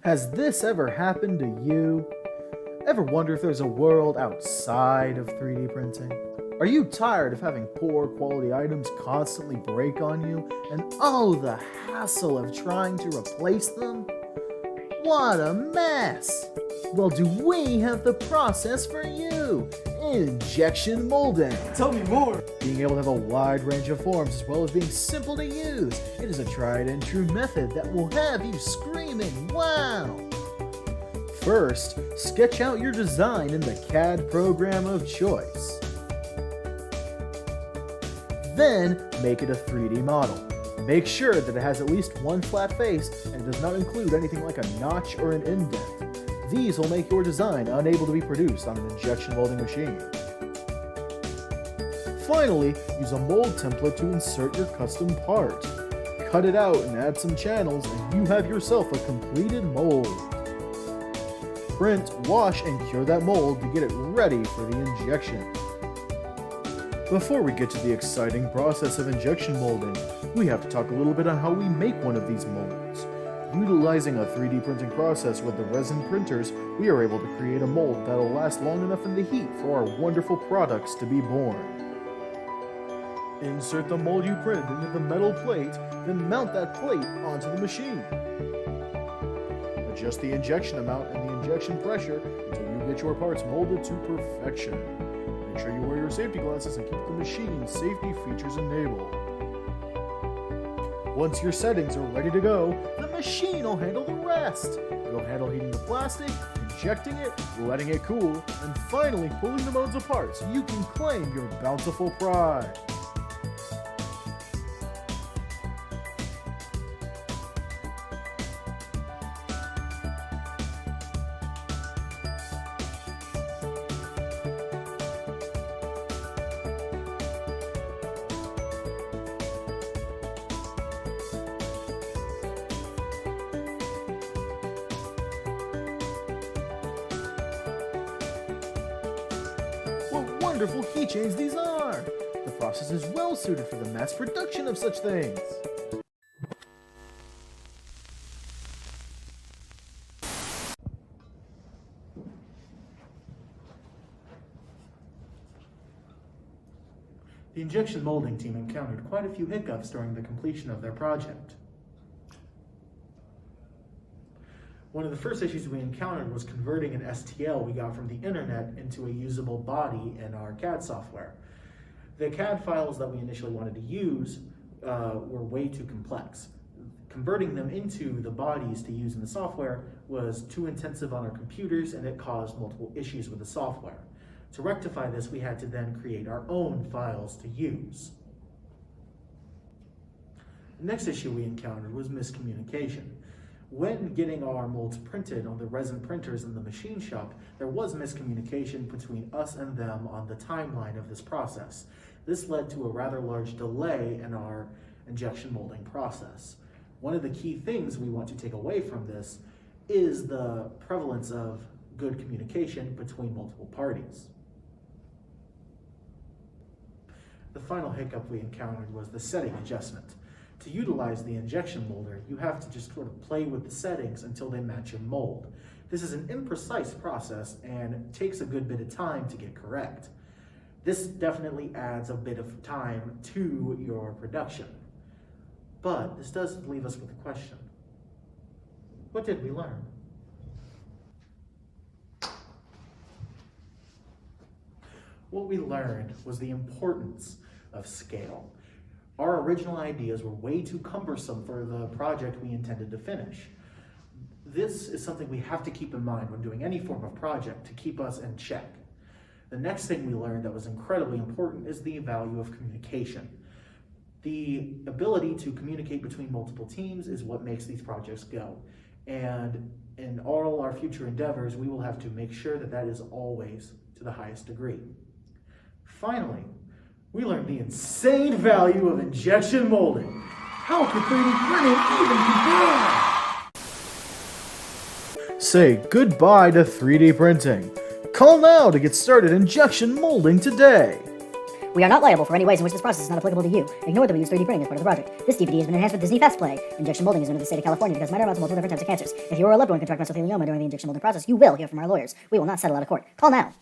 Has this ever happened to you? Ever wonder if there's a world outside of 3D printing? Are you tired of having poor quality items constantly break on you and the hassle of trying to replace them? What a mess! Well, do we have the process for you? Injection molding. Tell me more. Being able to have a wide range of forms as well as being simple to use, it is a tried and true method that will have you screaming, wow! First, sketch out your design in the CAD program of choice. Then, make it a 3D model. Make sure that it has at least one flat face and does not include anything like a notch or an indent. These will make your design unable to be produced on an injection molding machine. Finally, use a mold template to insert your custom part. Cut it out and add some channels and you have yourself a completed mold. Print, wash, and cure that mold to get it ready for the injection. Before we get to the exciting process of injection molding, we have to talk a little bit on how we make one of these molds. Utilizing a 3D printing process with the resin printers, we are able to create a mold that will last long enough in the heat for our wonderful products to be born. Insert the mold you print into the metal plate, then mount that plate onto the machine. Adjust the injection amount and the injection pressure until you get your parts molded to perfection. Make sure you wear your safety glasses and keep the machine's safety features enabled. Once your settings are ready to go, the machine will handle the rest. It'll handle heating the plastic, injecting it, letting it cool, and finally pulling the molds apart so you can claim your bountiful prize. What wonderful keychains these are! The process is well suited for the mass production of such things. The injection molding team encountered quite a few hiccups during the completion of their project. One of the first issues we encountered was converting an STL we got from the internet into a usable body in our CAD software. The CAD files that we initially wanted to use were way too complex. Converting them into the bodies to use in the software was too intensive on our computers and it caused multiple issues with the software. To rectify this, we had to then create our own files to use. The next issue we encountered was miscommunication. When getting our molds printed on the resin printers in the machine shop, there was miscommunication between us and them on the timeline of this process. This led to a rather large delay in our injection molding process. One of the key things we want to take away from this is the prevalence of good communication between multiple parties. The final hiccup we encountered was the setting adjustment. To utilize the injection molder, you have to just sort of play with the settings until they match your mold. This is an imprecise process and takes a good bit of time to get correct. This definitely adds a bit of time to your production. But this does leave us with a question. What did we learn? What we learned was the importance of scale. Our original ideas were way too cumbersome for the project we intended to finish. This is something we have to keep in mind when doing any form of project to keep us in check. The next thing we learned that was incredibly important is the value of communication. The ability to communicate between multiple teams is what makes these projects go. And in all our future endeavors, we will have to make sure that that is always to the highest degree. Finally, we learned the insane value of injection molding. How could 3D printing even be born? Say goodbye to 3D printing. Call now to get started injection molding today. We are not liable for any ways in which this process is not applicable to you. Ignore that we use 3D printing as part of the project. This DVD has been enhanced with Disney Fast Play. Injection molding is known in the state of California because minor amounts of multiple different types of cancers. If you or a loved one contract mesothelioma during the injection molding process, you will hear from our lawyers. We will not settle out of court. Call now.